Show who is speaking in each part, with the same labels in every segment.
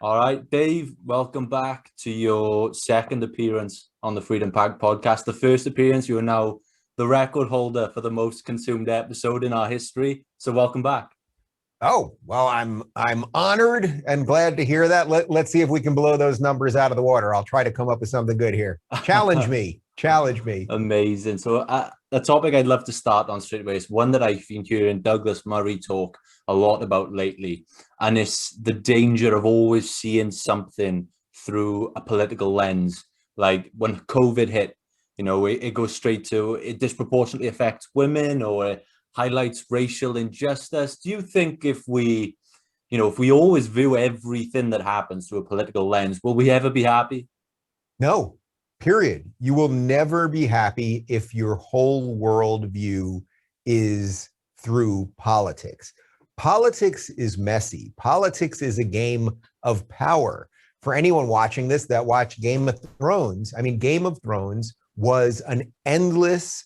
Speaker 1: All right, Dave, welcome back to your second appearance on the Freedom Pack podcast. The first appearance, you are now the record holder for the most consumed episode in our history. So welcome back.
Speaker 2: Oh, well, I'm honored and glad to hear that. Let's see if we can blow those numbers out of the water. I'll try to come up with something good here. Challenge me. Challenge me.
Speaker 1: Amazing. So the topic I'd love to start on straight away is one that I've been hearing Douglas Murray talk a lot about lately, and it's the danger of always seeing something through a political lens. Like when COVID hit, it goes straight to it disproportionately affects women or it highlights racial injustice. Do you think if we always view everything that happens through a political lens, will we ever be happy?
Speaker 2: No, period. You will never be happy if your whole worldview is through politics. Politics is messy. Politics is a game of power. For anyone watching this that watched Game of Thrones, Game of Thrones was an endless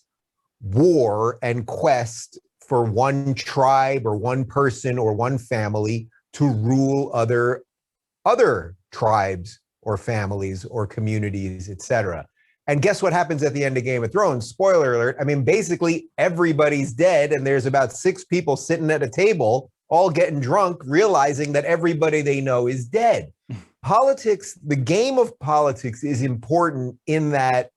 Speaker 2: war and quest for one tribe or one person or one family to rule other tribes or families or communities, etc. And guess what happens at the end of Game of Thrones? Spoiler alert. Basically everybody's dead and there's about 6 people sitting at a table all getting drunk, realizing that everybody they know is dead. Politics, the game of politics is important in that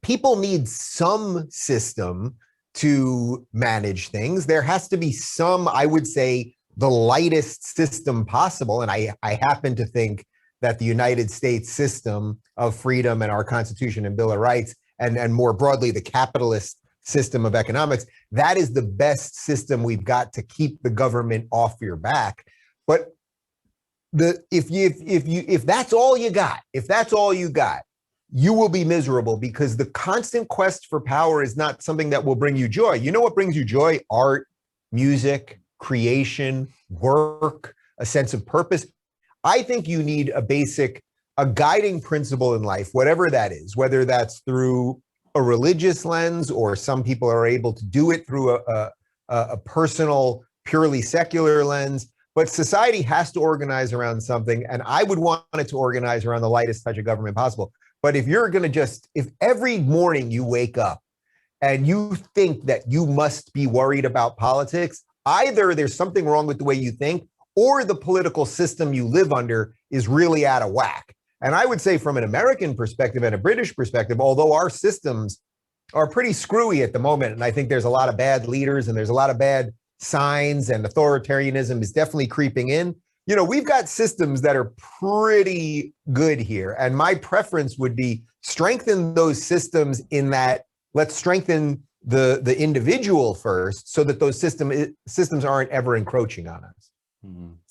Speaker 2: people need some system to manage things. There has to be some, I would say, the lightest system possible. And I happen to think that the United States system of freedom and our Constitution and Bill of Rights, and more broadly, the capitalist system of economics, that is the best system we've got to keep the government off your back. But if that's all you got, you will be miserable because the constant quest for power is not something that will bring you joy. You know what brings you joy? Art, music, creation, work, a sense of purpose. I think you need a guiding principle in life, whatever that is, whether that's through a religious lens or some people are able to do it through a personal, purely secular lens. But society has to organize around something, and I would want it to organize around the lightest touch of government possible. But if you're going to if every morning you wake up and you think that you must be worried about politics, either there's something wrong with the way you think or the political system you live under is really out of whack. And I would say from an American perspective and a British perspective, although our systems are pretty screwy at the moment, and I think there's a lot of bad leaders and there's a lot of bad signs and authoritarianism is definitely creeping in. We've got systems that are pretty good here. And my preference would be strengthen those systems in that let's strengthen the individual first so that those systems aren't ever encroaching on us.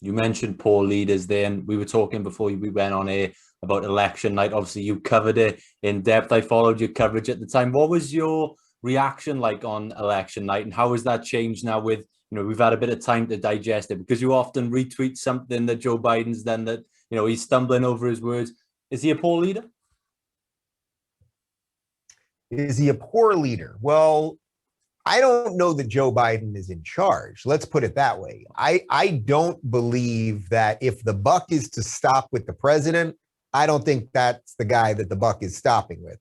Speaker 1: You mentioned poor leaders there, and we were talking before we went on air about election night. Obviously, you covered it in depth. I followed your coverage at the time. What was your reaction like on election night, and how has that changed now with we've had a bit of time to digest it, because you often retweet something that Joe Biden's done that, he's stumbling over his words. Is he a poor leader?
Speaker 2: Is he a poor leader? Well, I don't know that Joe Biden is in charge. Let's put it that way. I don't believe that if the buck is to stop with the president, I don't think that's the guy that the buck is stopping with.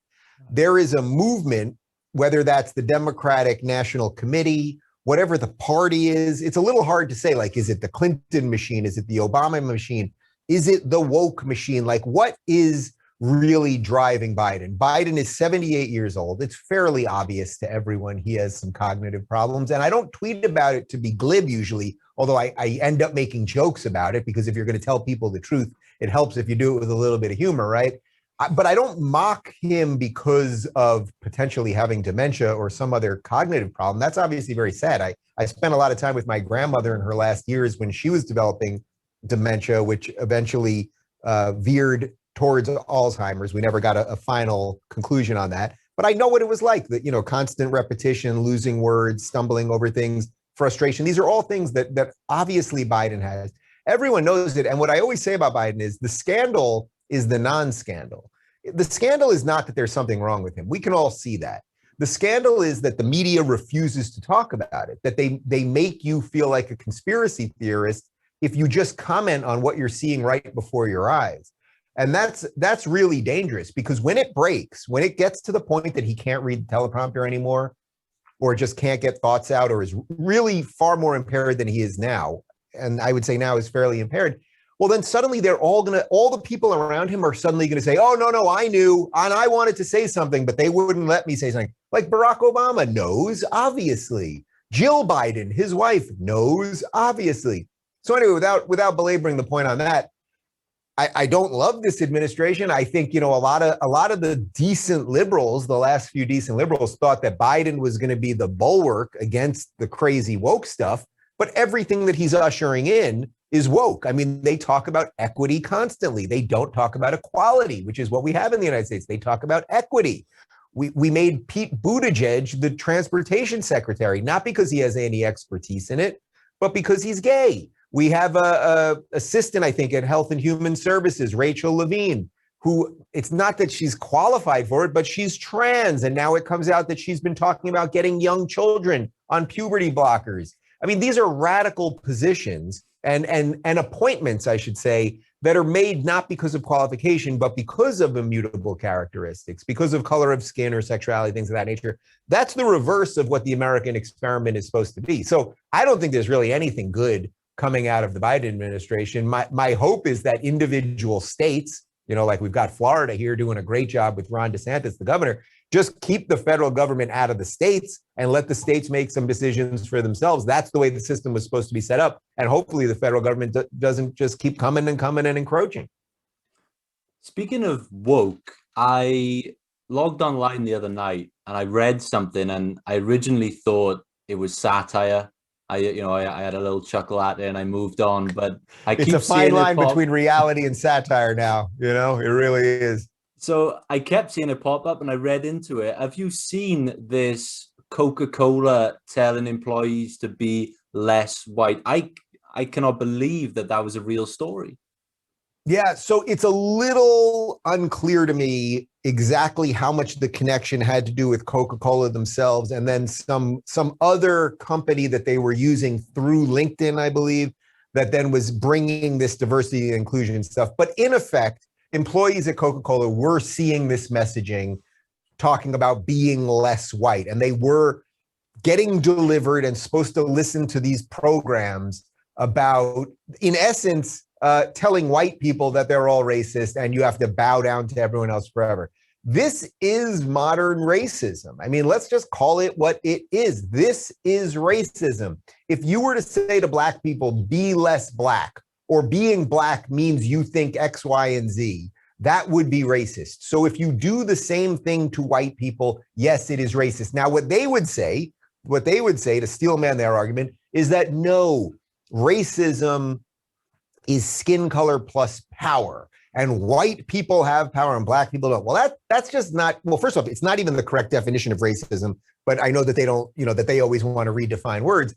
Speaker 2: There is a movement, whether that's the Democratic National Committee, whatever the party is, it's a little hard to say, like, is it the Clinton machine? Is it the Obama machine? Is it the woke machine? Like, what is really driving Biden? Biden is 78 years old. It's fairly obvious to everyone he has some cognitive problems. And I don't tweet about it to be glib usually, although I end up making jokes about it, because if you're going to tell people the truth, it helps if you do it with a little bit of humor, right? But I don't mock him because of potentially having dementia or some other cognitive problem. That's obviously very sad. I spent a lot of time with my grandmother in her last years when she was developing dementia, which eventually veered towards Alzheimer's. We never got a final conclusion on that. But I know what it was like, that, constant repetition, losing words, stumbling over things, frustration. These are all things that obviously Biden has. Everyone knows it. And what I always say about Biden is the scandal is the non-scandal. The scandal is not that there's something wrong with him. We can all see that. The scandal is that the media refuses to talk about it, that they make you feel like a conspiracy theorist if you just comment on what you're seeing right before your eyes. And that's really dangerous, because when it breaks, when it gets to the point that he can't read the teleprompter anymore, or just can't get thoughts out, or is really far more impaired than he is now, and I would say now is fairly impaired, well, then suddenly all the people around him are suddenly going to say, oh, no, I knew, and I wanted to say something, but they wouldn't let me say something. Like Barack Obama knows, obviously. Jill Biden, his wife, knows, obviously. So anyway, without belaboring the point on that, I don't love this administration. I think, a lot of the decent liberals, the last few decent liberals, thought that Biden was going to be the bulwark against the crazy woke stuff. But everything that he's ushering in is woke. I mean, they talk about equity constantly. They don't talk about equality, which is what we have in the United States. They talk about equity. We made Pete Buttigieg the transportation secretary, not because he has any expertise in it, but because he's gay. We have a assistant, I think, at Health and Human Services, Rachel Levine, who, it's not that she's qualified for it, but she's trans. And now it comes out that she's been talking about getting young children on puberty blockers. I mean, these are radical positions and appointments, I should say, that are made not because of qualification, but because of immutable characteristics, because of color of skin or sexuality, things of that nature. That's the reverse of what the American experiment is supposed to be. So I don't think there's really anything good coming out of the Biden administration. My hope is that individual states, like we've got Florida here doing a great job with Ron DeSantis, the governor, just keep the federal government out of the states and let the states make some decisions for themselves. That's the way the system was supposed to be set up. And hopefully the federal government doesn't just keep coming and encroaching.
Speaker 1: Speaking of woke, I logged online the other night and I read something, and I originally thought it was satire. I had a little chuckle at it and I moved on, but
Speaker 2: it's a fine line between reality and satire now, it really is.
Speaker 1: So I kept seeing it pop up and I read into it. Have you seen this Coca-Cola telling employees to be less white? I cannot believe that was a real story.
Speaker 2: Yeah, so it's a little unclear to me exactly how much the connection had to do with Coca-Cola themselves and then some other company that they were using through LinkedIn, I believe, that then was bringing this diversity and inclusion stuff. But in effect, employees at Coca-Cola were seeing this messaging talking about being less white, and they were getting delivered and supposed to listen to these programs about, in essence, telling white people that they're all racist and you have to bow down to everyone else forever. This is modern racism. I mean, let's just call it what it is. This is racism. If you were to say to black people, be less black, or being black means you think X, Y, and Z, that would be racist. So if you do the same thing to white people, yes, it is racist. Now, what they would say, to steel man their argument, is that no, racism is skin color plus power, and white people have power and black people don't. Well, that's just not, well, first off, it's not even the correct definition of racism, but I know that they don't, that they always want to redefine words.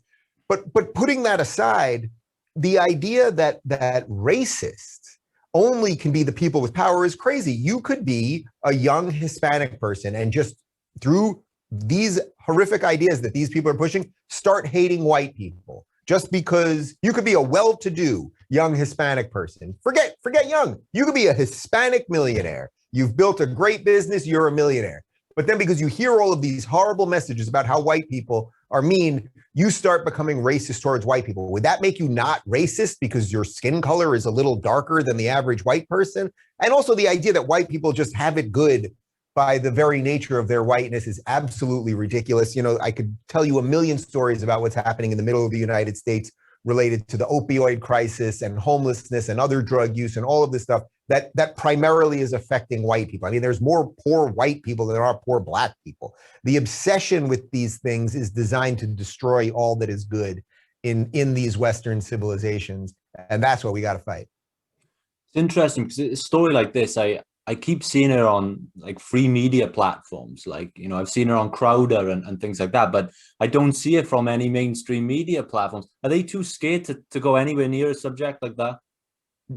Speaker 2: But putting that aside, the idea that racists only can be the people with power is crazy. You could be a young Hispanic person and just through these horrific ideas that these people are pushing, start hating white people. Just because you could be a well-to-do young Hispanic person. Forget young. You could be a Hispanic millionaire. You've built a great business, you're a millionaire. But then because you hear all of these horrible messages about how white people are mean, you start becoming racist towards white people. Would that make you not racist because your skin color is a little darker than the average white person? And also the idea that white people just have it good by the very nature of their whiteness is absolutely ridiculous. I could tell you a million stories about what's happening in the middle of the United States related to the opioid crisis and homelessness and other drug use and all of this stuff that primarily is affecting white people. I mean, there's more poor white people than there are poor black people. The obsession with these things is designed to destroy all that is good in these Western civilizations. And that's what we got to fight.
Speaker 1: It's interesting because a story like this, I keep seeing it on like free media platforms. Like, I've seen it on Crowder and things like that, but I don't see it from any mainstream media platforms. Are they too scared to go anywhere near a subject like that?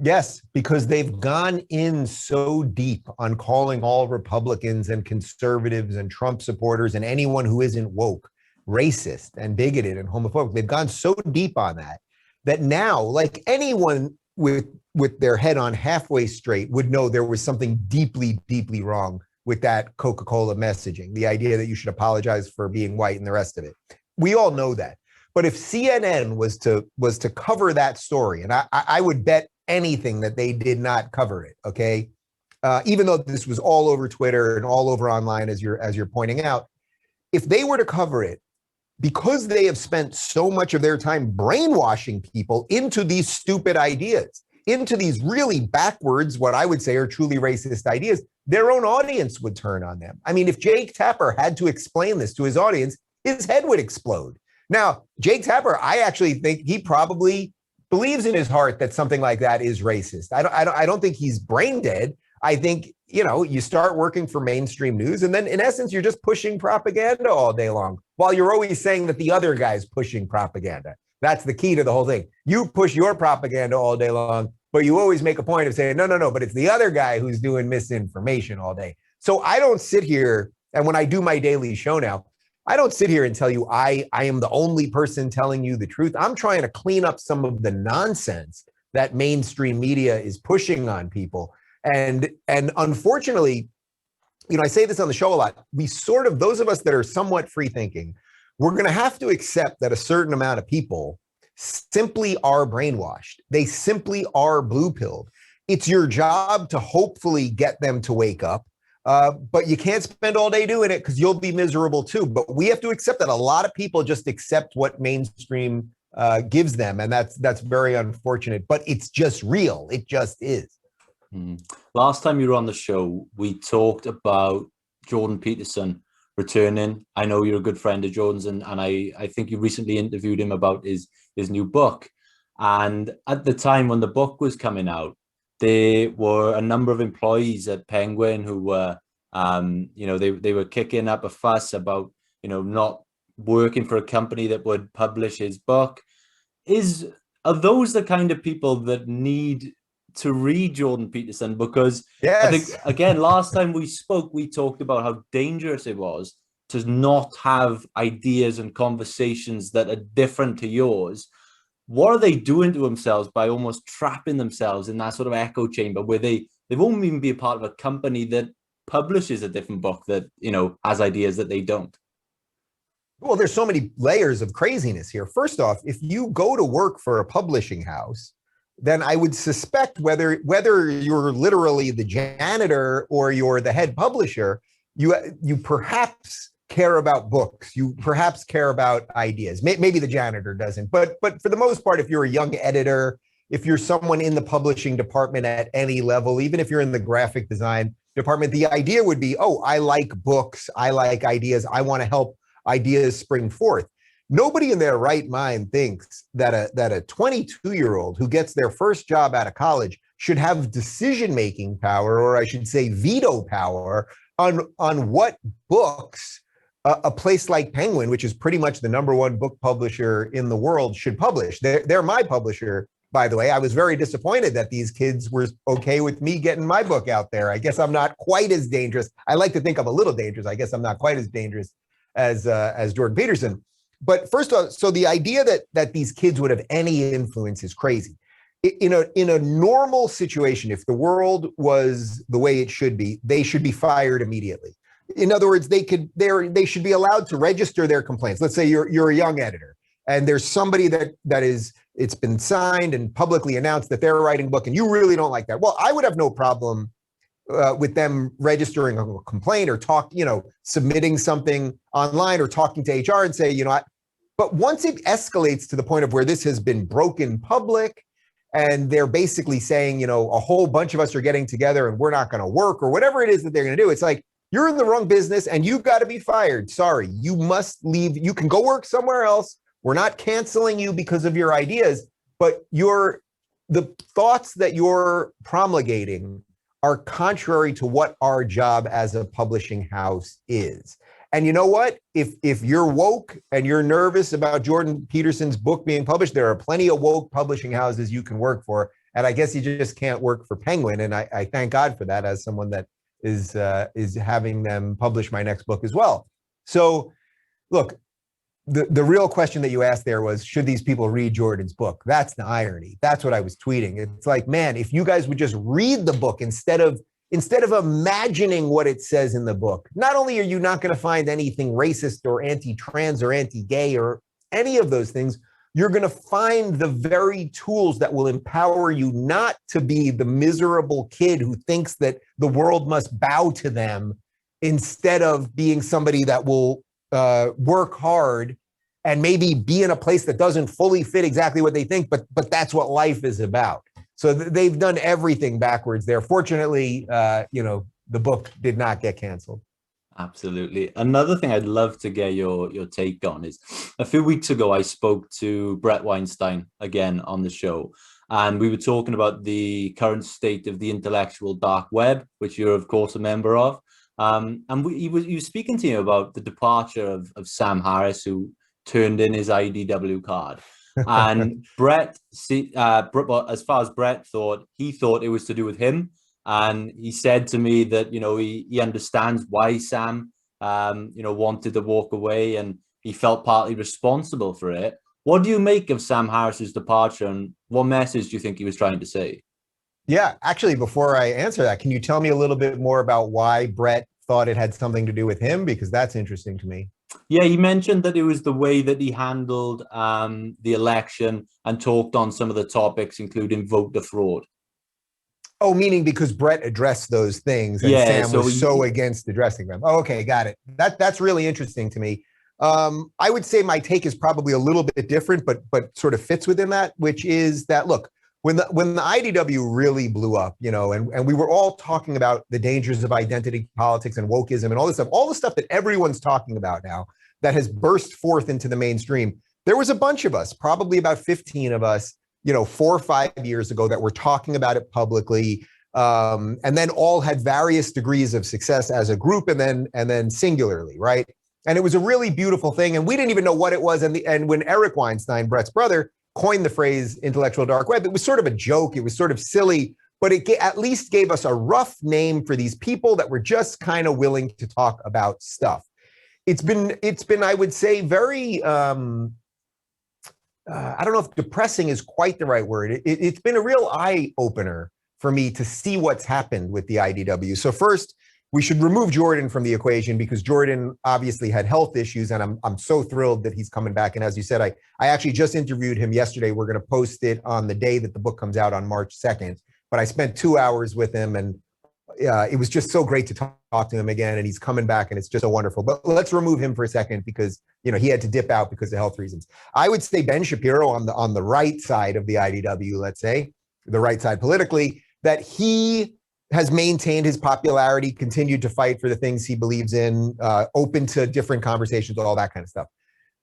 Speaker 2: Yes, because they've gone in so deep on calling all Republicans and conservatives and Trump supporters and anyone who isn't woke racist and bigoted and homophobic. They've gone so deep on that that now, like anyone with their head on halfway straight would know there was something deeply, deeply wrong with that Coca-Cola messaging, the idea that you should apologize for being white and the rest of it. We all know that. But if CNN was to cover that story, and I would bet anything that they did not cover it, okay? Even though this was all over Twitter and all over online, as you're pointing out, if they were to cover it, because they have spent so much of their time brainwashing people into these stupid ideas, into these really backwards, what I would say are truly racist ideas, their own audience would turn on them. I mean, if Jake Tapper had to explain this to his audience, his head would explode. Now, Jake Tapper, I actually think he probably believes in his heart that something like that is racist. I don't think he's brain dead. I think, you start working for mainstream news, and then in essence, you're just pushing propaganda all day long, while you're always saying that the other guy's pushing propaganda. That's the key to the whole thing. You push your propaganda all day long, but you always make a point of saying, no, but it's the other guy who's doing misinformation all day. So I don't sit here, and when I do my daily show now, I don't sit here and tell you I am the only person telling you the truth. I'm trying to clean up some of the nonsense that mainstream media is pushing on people. And unfortunately, I say this on the show a lot, those of us that are somewhat free thinking, we're going to have to accept that a certain amount of people simply are brainwashed. They simply are blue-pilled. It's your job to hopefully get them to wake up, but you can't spend all day doing it because you'll be miserable too. But we have to accept that a lot of people just accept what mainstream gives them, and that's very unfortunate, but it's just real. It just is.
Speaker 1: Last time you were on the show, we talked about Jordan Peterson returning. I know you're a good friend of Jordan's, and I think you recently interviewed him about his new book. And at the time when the book was coming out, there were a number of employees at Penguin who were, they were kicking up a fuss about, not working for a company that would publish his book. Are those the kind of people that need to read Jordan Peterson? Because yes. I think, again, last time we spoke, we talked about how dangerous it was to not have ideas and conversations that are different to yours. What are they doing to themselves by almost trapping themselves in that sort of echo chamber where they won't even be a part of a company that publishes a different book that, has ideas that they don't?
Speaker 2: Well, there's so many layers of craziness here. First off, if you go to work for a publishing house, then I would suspect whether you're literally the janitor or you're the head publisher, you perhaps care about books. You perhaps care about ideas. Maybe the janitor doesn't, but for the most part, if you're a young editor, if you're someone in the publishing department at any level, even if you're in the graphic design department, the idea would be, oh, I like books. I like ideas. I want to help ideas spring forth. Nobody in their right mind thinks that a 22-year-old who gets their first job out of college should have decision-making power, or I should say veto power, on what books a place like Penguin, which is pretty much the #1 book publisher in the world, should publish. They're my publisher, by the way. I was very disappointed that these kids were okay with me getting my book out there. I guess I'm not quite as dangerous. I like to think I'm a little dangerous. I guess I'm not quite as dangerous as Jordan Peterson. But first of all, so the idea that these kids would have any influence is crazy. In a normal situation, if the world was the way it should be, they should be fired immediately. In other words, they should be allowed to register their complaints. Let's say you're a young editor, and there's somebody it's been signed and publicly announced that they're writing a book, and you really don't like that. Well, I would have no problem with them registering a complaint or submitting something online or talking to HR and say, but once it escalates to the point of where this has been broken public and they're basically saying, a whole bunch of us are getting together and we're not going to work or whatever it is that they're going to do, it's like, you're in the wrong business and you've got to be fired. Sorry, you must leave. You can go work somewhere else. We're not canceling you because of your ideas, but the thoughts that you're promulgating are contrary to what our job as a publishing house is. And you know what? If you're woke and you're nervous about Jordan Peterson's book being published, there are plenty of woke publishing houses you can work for. And I guess you just can't work for Penguin. And I thank God for that as someone that is having them publish my next book as well. So look, the real question that you asked there was, should these people read Jordan's book? That's the irony. That's what I was tweeting. It's like, man, if you guys would just read the book instead of imagining what it says in the book, not only are you not going to find anything racist or anti-trans or anti-gay or any of those things, you're going to find the very tools that will empower you not to be the miserable kid who thinks that the world must bow to them, instead of being somebody that will work hard and maybe be in a place that doesn't fully fit exactly what they think, but that's what life is about. So they've done everything backwards there. Fortunately, the book did not get canceled.
Speaker 1: Absolutely. Another thing I'd love to get your take on is, a few weeks ago, I spoke to Brett Weinstein again on the show, and we were talking about the current state of the intellectual dark web, which you're, of course, a member of. And he was speaking to you about the departure of Sam Harris, who turned in his IDW card. And Brett, as far as Brett thought, he thought it was to do with him. And he said to me that, he understands why Sam, wanted to walk away, and he felt partly responsible for it. What do you make of Sam Harris's departure, and what message do you think he was trying to say?
Speaker 2: Yeah, actually, before I answer that, can you tell me a little bit more about why Brett thought it had something to do with him? Because that's interesting to me.
Speaker 1: Yeah, he mentioned that it was the way that he handled the election and talked on some of the topics, including voter fraud.
Speaker 2: Oh, meaning because Brett addressed those things and Sam was so against addressing them. Oh, okay, got it. That's really interesting to me. I would say my take is probably a little bit different, but sort of fits within that, which is that, look, when the IDW really blew up, and we were all talking about the dangers of identity politics and wokeism and all this stuff, all the stuff that everyone's talking about now that has burst forth into the mainstream. There was a bunch of us, probably about 15 of us, 4 or 5 years ago, that were talking about it publicly, and then all had various degrees of success as a group, and then singularly, right? And it was a really beautiful thing, and we didn't even know what it was. And when Eric Weinstein, Brett's brother, coined the phrase intellectual dark web, it was sort of a joke. It was sort of silly, but it at least gave us a rough name for these people that were just kind of willing to talk about stuff. It's been, I would say, very, I don't know if depressing is quite the right word. It's been a real eye opener for me to see what's happened with the IDW. So first, we should remove Jordan from the equation, because Jordan obviously had health issues, and I'm so thrilled that he's coming back. And as you said, I actually just interviewed him yesterday. We're going to post it on the day that the book comes out on March 2nd. But I spent 2 hours with him, and it was just so great to talk to him again. And he's coming back, and it's just so wonderful. But let's remove him for a second, because he had to dip out because of health reasons. I would say Ben Shapiro on the right side of the IDW, let's say the right side politically, that he has maintained his popularity, continued to fight for the things he believes in, open to different conversations, all that kind of stuff.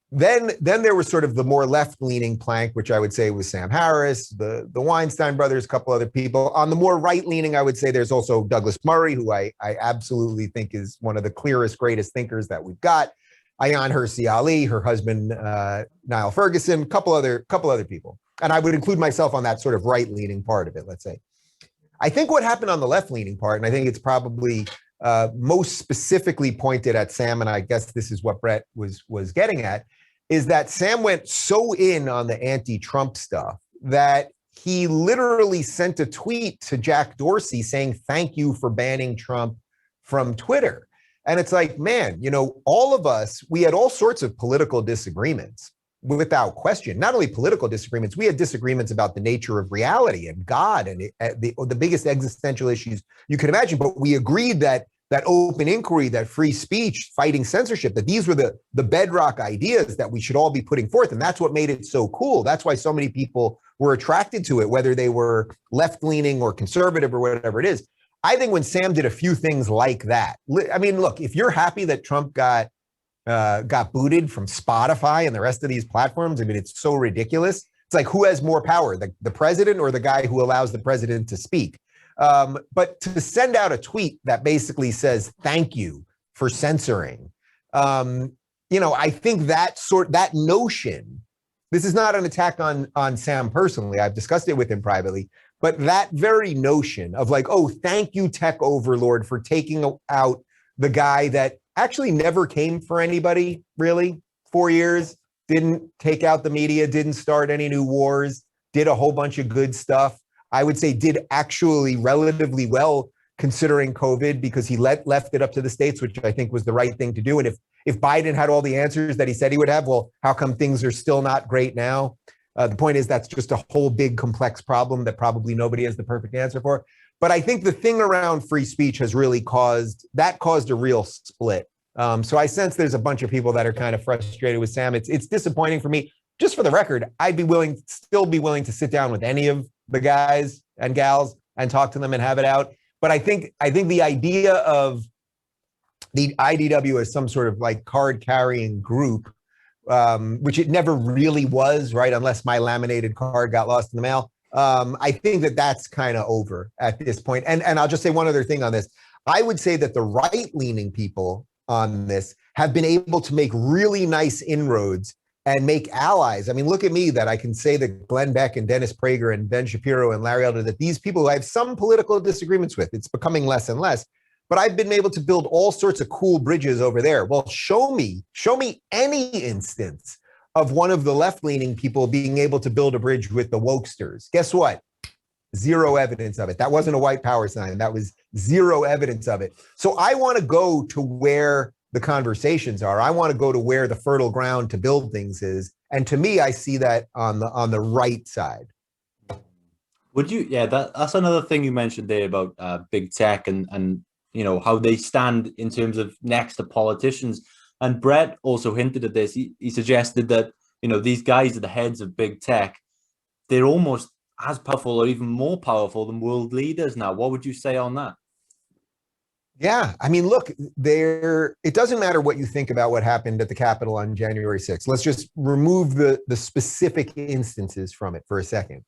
Speaker 2: Then there was sort of the more left-leaning plank, which I would say was Sam Harris, the Weinstein brothers, a couple other people. On the more right-leaning, I would say there's also Douglas Murray, who I absolutely think is one of the clearest, greatest thinkers that we've got. Ayaan Hirsi Ali, her husband, Niall Ferguson, a couple other people. And I would include myself on that sort of right-leaning part of it, let's say. I think what happened on the left-leaning part, and I think it's probably most specifically pointed at Sam, and I guess this is what Brett was getting at, is that Sam went so in on the anti-Trump stuff that he literally sent a tweet to Jack Dorsey saying, "Thank you for banning Trump from Twitter." And it's like, man, all of us, we had all sorts of political disagreements. Without question, not only political disagreements, we had disagreements about the nature of reality and God and the biggest existential issues you could imagine. But we agreed that open inquiry, that free speech, fighting censorship, that these were the bedrock ideas that we should all be putting forth. And that's what made it so cool. That's why so many people were attracted to it, whether they were left-leaning or conservative or whatever it is. I think when Sam did a few things like that, I mean, look, if you're happy that Trump got booted from Spotify and the rest of these platforms, I mean, it's so ridiculous. It's like, who has more power, the president or the guy who allows the president to speak? But to send out a tweet that basically says, "Thank you for censoring," I think that notion, this is not an attack on Sam personally. I've discussed it with him privately, but that very notion of like, oh, thank you, tech overlord, for taking out the guy that actually never came for anybody, really, 4 years, didn't take out the media, didn't start any new wars, did a whole bunch of good stuff. I would say did actually relatively well considering COVID, because he left it up to the states, which I think was the right thing to do. And if Biden had all the answers that he said he would have, well, how come things are still not great now? The point is that's just a whole big complex problem that probably nobody has the perfect answer for. But I think the thing around free speech has really caused a real split. So I sense there's a bunch of people that are kind of frustrated with Sam. It's disappointing for me. Just for the record, I'd still be willing to sit down with any of the guys and gals and talk to them and have it out. But I think the idea of the IDW as some sort of like card carrying group, which it never really was, right? Unless my laminated card got lost in the mail. I think that that's kind of over at this point. And I'll just say one other thing on this. I would say that the right-leaning people on this have been able to make really nice inroads and make allies. I mean, look at me, that I can say that Glenn Beck and Dennis Prager and Ben Shapiro and Larry Elder, that these people who I have some political disagreements with, it's becoming less and less, but I've been able to build all sorts of cool bridges over there. Well, show me any instance of one of the left-leaning people being able to build a bridge with the wokesters. Guess what? Zero evidence of it. That wasn't a white power sign. That was zero evidence of it. So I want to go to where the conversations are. I want to go to where the fertile ground to build things is. And to me, I see that on the right side.
Speaker 1: Would you? Yeah, that's another thing you mentioned there about big tech and you know how they stand in terms of next to politicians. And Brett also hinted at this. He suggested that, you know, these guys are the heads of big tech. They're almost as powerful or even more powerful than world leaders now. What would you say on that?
Speaker 2: Yeah, I mean, look, it doesn't matter what you think about what happened at the Capitol on January 6th. Let's just remove the specific instances from it for a second.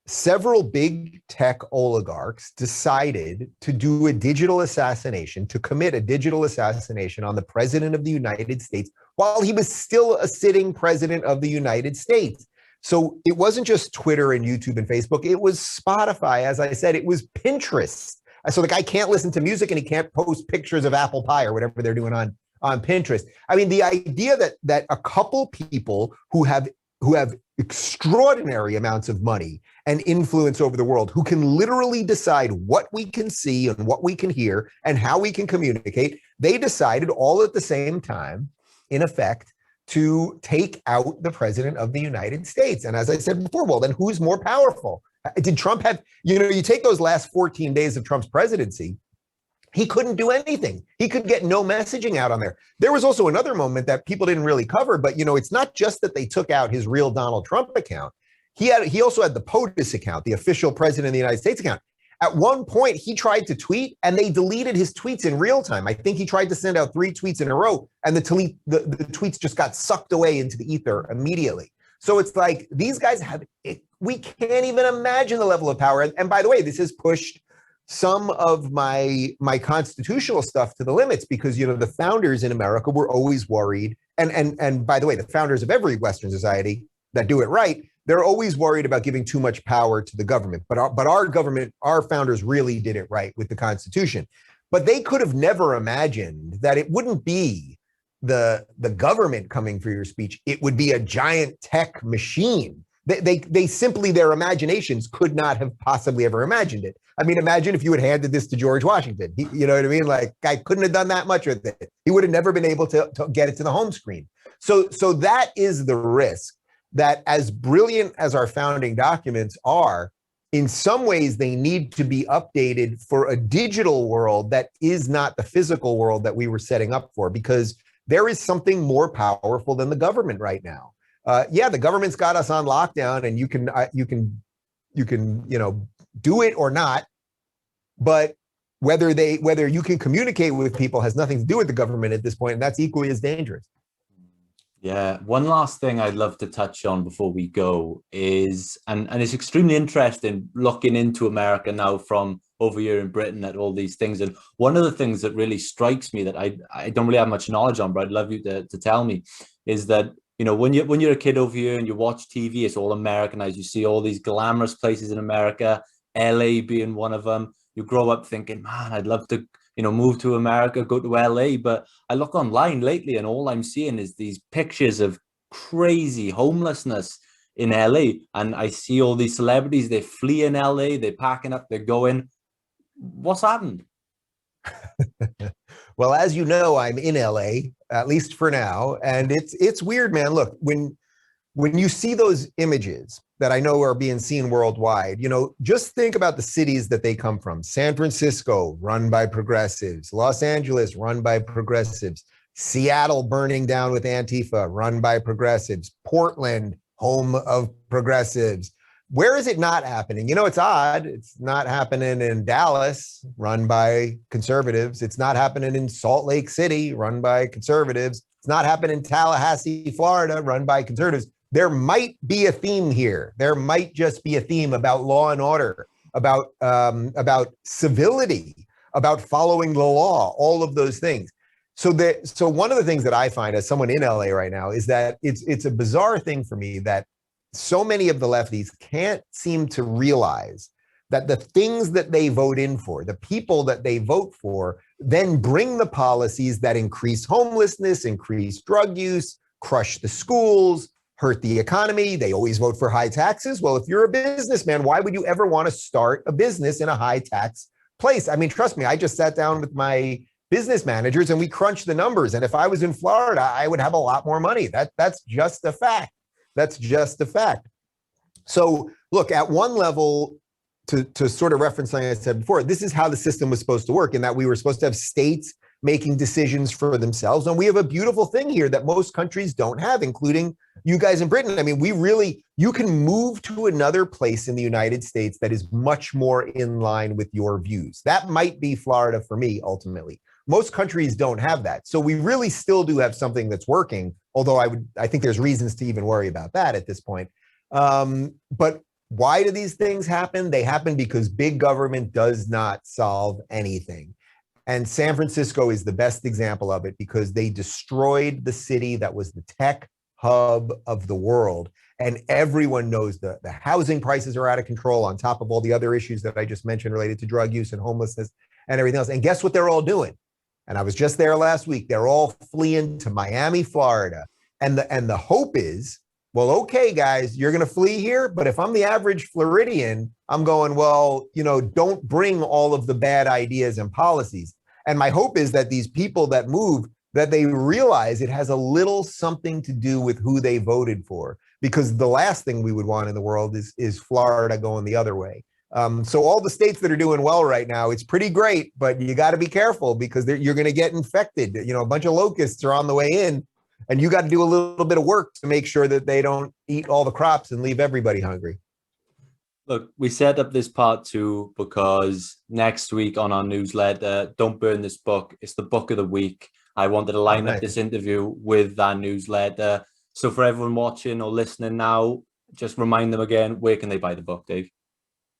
Speaker 2: Several big tech oligarchs decided to do a digital assassination, to commit a digital assassination on the president of the United States while he was still a sitting president of the United States. So it wasn't just Twitter and YouTube and Facebook. It was Spotify. As I said, it was Pinterest. So the guy can't listen to music and he can't post pictures of apple pie or whatever they're doing on Pinterest. I mean, the idea that a couple people who have extraordinary amounts of money and influence over the world, who can literally decide what we can see and what we can hear and how we can communicate, they decided all at the same time, in effect, to take out the president of the United States. And as I said before, well, then who's more powerful? Did Trump have, you take those last 14 days of Trump's presidency, he couldn't do anything. He could get no messaging out on there. There was also another moment that people didn't really cover, but it's not just that they took out his real Donald Trump account. He also had the POTUS account, the official president of the United States account. At one point, he tried to tweet and they deleted his tweets in real time. I think he tried to send out 3 tweets in a row and the tweets just got sucked away into the ether immediately. So it's like these guys we can't even imagine the level of power. And by the way, this has pushed some of my constitutional stuff to the limits because, the founders in America were always worried. And by the way, the founders of every Western society that do it right, they're always worried about giving too much power to the government. But our government, our founders really did it right with the Constitution. But they could have never imagined that it wouldn't be the government coming for your speech. It would be a giant tech machine. They simply, their imaginations could not have possibly ever imagined it. I mean, imagine if you had handed this to George Washington. You know what I mean? Like, guy couldn't have done that much with it. He would have never been able to get it to the home screen. So that is the risk, that as brilliant as our founding documents are, in some ways they need to be updated for a digital world that is not the physical world that we were setting up for, because there is something more powerful than the government right now. The government's got us on lockdown, and you can do it or not. But whether you can communicate with people has nothing to do with the government at this point, and that's equally as dangerous.
Speaker 1: Yeah, one last thing I'd love to touch on before we go is, and it's extremely interesting looking into America now from over here in Britain at all these things. And one of the things that really strikes me that I don't really have much knowledge on, but I'd love you to tell me, is that when you're a kid over here and you watch TV, it's all Americanized. You see all these glamorous places in America, LA being one of them. You grow up thinking, man, I'd love to move to America, go to LA. But I look online lately and all I'm seeing is these pictures of crazy homelessness in LA. And I see all these celebrities, they flee in LA, they're packing up, they're going. What's happened?
Speaker 2: Well, as you know, I'm in LA, at least for now. And it's weird, man. Look, when you see those images that I know are being seen worldwide, just think about the cities that they come from. San Francisco, run by progressives. Los Angeles, run by progressives. Seattle, burning down with Antifa, run by progressives. Portland, home of progressives. Where is it not happening? It's odd. It's not happening in Dallas, run by conservatives. It's not happening in Salt Lake City, run by conservatives. It's not happening in Tallahassee, Florida, run by conservatives. There might be a theme here. There might just be a theme about law and order, about civility, about following the law, all of those things. So one of the things that I find as someone in LA right now is that it's a bizarre thing for me that so many of the lefties can't seem to realize that the things that they vote in for, the people that they vote for, then bring the policies that increase homelessness, increase drug use, crush the schools, hurt the economy. They always vote for high taxes. Well, if you're a businessman, why would you ever want to start a business in a high tax place? I mean, trust me, I just sat down with my business managers and we crunched the numbers. And if I was in Florida, I would have a lot more money. That's just a fact. That's just a fact. So look, at one level, to sort of reference something I said before, this is how the system was supposed to work, in that we were supposed to have states making decisions for themselves. And we have a beautiful thing here that most countries don't have, including you guys in Britain. I mean, you can move to another place in the United States that is much more in line with your views. That might be Florida for me, ultimately. Most countries don't have that. So we really still do have something that's working, although I think there's reasons to even worry about that at this point. But why do these things happen? They happen because big government does not solve anything. And San Francisco is the best example of it, because they destroyed the city that was the tech hub of the world. And everyone knows the housing prices are out of control, on top of all the other issues that I just mentioned related to drug use and homelessness and everything else. And guess what they're all doing? And I was just there last week. They're all fleeing to Miami, Florida. And the hope is, well, okay, guys, you're going to flee here. But if I'm the average Floridian, I'm going, well, don't bring all of the bad ideas and policies. And my hope is that these people that move, that they realize it has a little something to do with who they voted for, because the last thing we would want in the world is Florida going the other way. So all the states that are doing well right now, it's pretty great, but you got to be careful, because you're going to get infected. A bunch of locusts are on the way in, and you got to do a little bit of work to make sure that they don't eat all the crops and leave everybody hungry.
Speaker 1: Look, we set up this part 2 because next week on our newsletter, Don't Burn This Book, it's the book of the week. I wanted to line up this interview with that newsletter. So for everyone watching or listening now, just remind them again, where can they buy the book, Dave?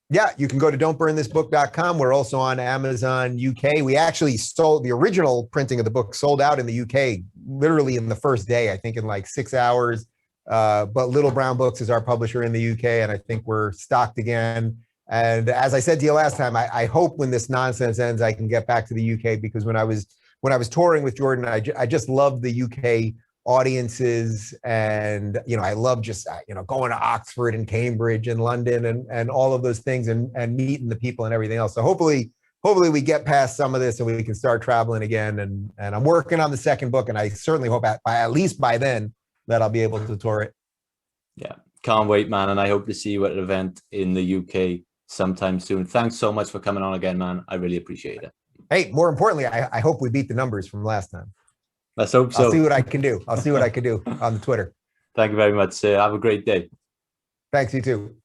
Speaker 2: Yeah, you can go to don'tburnthisbook.com. We're also on Amazon UK. We actually sold the original printing of the book, sold out in the UK literally in the first day, I think in like 6 hours. But Little Brown Books is our publisher in the UK, and I think we're stocked again. And as I said to you last time, I hope when this nonsense ends, I can get back to the UK, because when I was touring with Jordan, I just loved the UK audiences, and I love just going to Oxford and Cambridge and London and all of those things, and meeting the people and everything else. So hopefully we get past some of this and we can start traveling again. And I'm working on the second book, and I certainly hope at least by then that I'll be able to tour it.
Speaker 1: Yeah, can't wait, man. And I hope to see you at an event in the UK sometime soon. Thanks so much for coming on again, man. I really appreciate it.
Speaker 2: Hey, more importantly, I hope we beat the numbers from last time.
Speaker 1: Let's hope so.
Speaker 2: I'll see what I can do. I'll see what I can do on the Twitter.
Speaker 1: Thank you very much, sir. Have a great day.
Speaker 2: Thanks, you too.